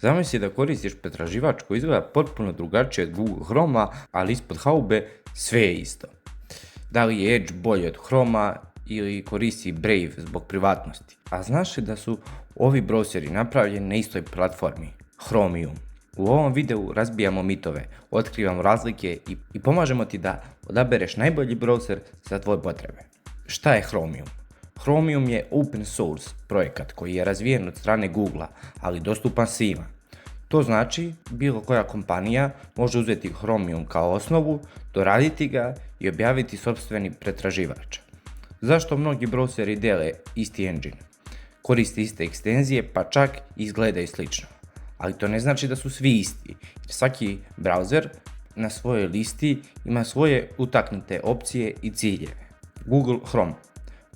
Zamisli da koristiš pretraživač koji izgleda potpuno drugačije od Google Chroma, ali ispod haube sve je isto. Da li je Edge bolji od Chroma ili koristi Brave zbog privatnosti? A znaš li da su ovi browseri napravljeni na istoj platformi, Chromium? U ovom videu razbijamo mitove, otkrivamo razlike i pomažemo ti da odabereš najbolji browser za tvoje potrebe. Šta je Chromium? Chromium je open source projekat koji je razvijen od strane Googlea, ali dostupan svima. To znači bilo koja kompanija može uzeti Chromium kao osnovu, doraditi ga i objaviti sopstveni pretraživač. Zašto mnogi browseri dele isti engine? Koriste iste ekstenzije pa čak i izgledaju slično. Ali to ne znači da su svi isti, jer svaki browser na svojoj listi ima svoje utaknute opcije i ciljeve. Google Chrome.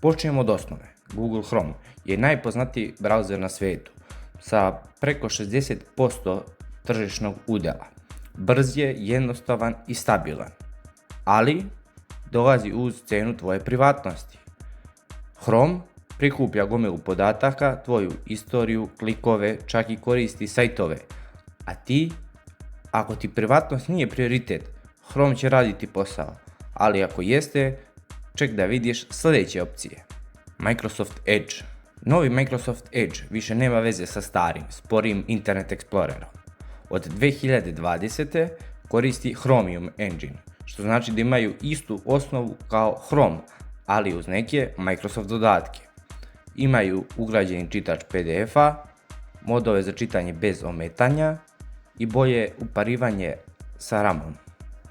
Počnemo od osnove. Google Chrome je najpoznatiji browser na svijetu sa preko 60% tržišnog udjela. Brz je, jednostavan i stabilan, ali dolazi uz cenu tvoje privatnosti. Chrome prikuplja gomilu podataka, tvoju istoriju, klikove, čak i koristi sajtove. A ti, ako ti privatnost nije prioritet, Chrome će raditi posao, ali ako jeste, ček da vidiš sljedeće opcije. Microsoft Edge. Novi Microsoft Edge više nema veze sa starim, sporim Internet Explorerom. Od 2020. koristi Chromium engine, što znači da imaju istu osnovu kao Chrome, ali uz neke Microsoft dodatke. Imaju ugrađeni čitač PDF-a, modove za čitanje bez ometanja i bolje uparivanje sa RAM-om.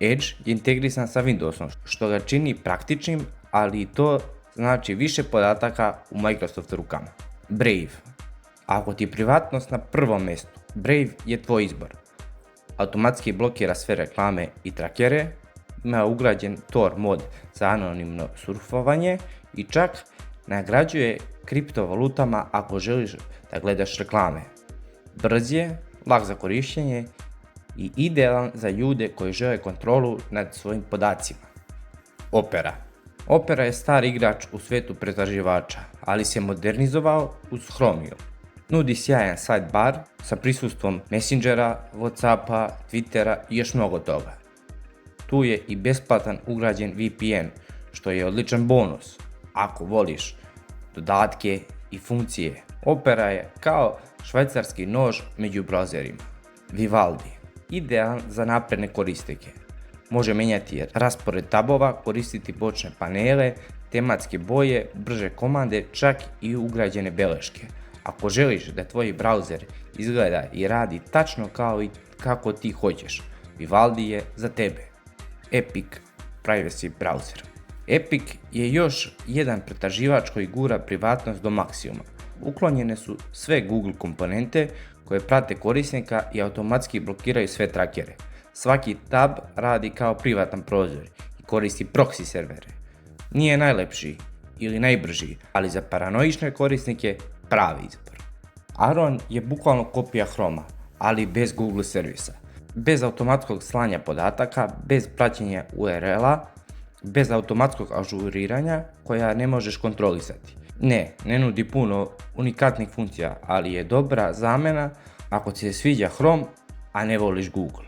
Edge je integrisan sa Windowsom, što ga čini praktičnim, ali to znači više podataka u Microsoft rukama. Brave. Ako ti je privatnost na prvom mjestu, Brave je tvoj izbor. Automatski blokira sve reklame i trakere, ima ugrađen Tor mod za anonimno surfovanje i čak nagrađuje kriptovalutama ako želiš da gledaš reklame. Brz je, lak za korištenje i idealan za ljude koji žele kontrolu nad svojim podacima. Opera. Opera je star igrač u svijetu pretraživača, ali se modernizovao uz Chromium. Nudi sjajan sidebar sa prisustvom Messengera, Whatsappa, Twittera i još mnogo toga. Tu je i besplatan ugrađen VPN, što je odličan bonus ako voliš dodatke i funkcije. Opera je kao švajcarski nož među browserima. Vivaldi. Idealan za napredne korisnike. Može mijenjati raspored tabova, koristiti bočne panele, tematske boje, brže komande, čak i ugrađene beleške. Ako želiš da tvoj browser izgleda i radi tačno kao i kako ti hoćeš, Vivaldi je za tebe. Epic Privacy Browser. Epic je još jedan pretraživač koji gura privatnost do maksimuma. Uklonjene su sve Google komponente koje prate korisnika i automatski blokiraju sve trakere. Svaki tab radi kao privatan prozor i koristi proxy servere. Nije najlepši ili najbrži, ali za paranoične korisnike pravi izbor. Aron je bukvalno kopija Chroma, ali bez Google servisa. Bez automatskog slanja podataka, bez praćenja URL-a, bez automatskog ažuriranja koja ne možeš kontrolisati. Ne nudi puno unikatnih funkcija, ali je dobra zamjena ako ti se sviđa Chrome, a ne voliš Google.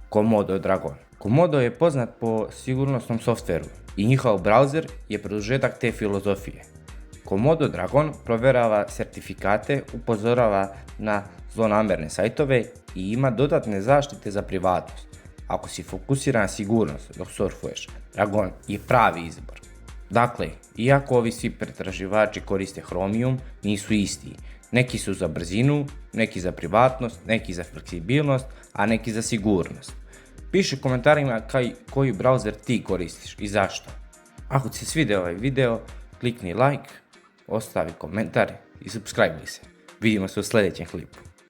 Komodo Dragon. Komodo je poznat po sigurnosnom softveru i njihov browser je produžetak te filozofije. Komodo Dragon provjerava certifikate, upozorava na zlonamerne sajtove i ima dodatne zaštite za privatnost. Ako si fokusiran na sigurnost dok surfuješ, Dragon je pravi izbor. Dakle, iako ovi svi pretraživači koriste Chromium, nisu isti. Neki su za brzinu, neki za privatnost, neki za fleksibilnost, a neki za sigurnost. Piši u komentarima koji browser ti koristiš i zašto. Ako ti se svidio ovaj video, klikni like, ostavi komentar i subscribe se. Vidimo se u sljedećem klipu.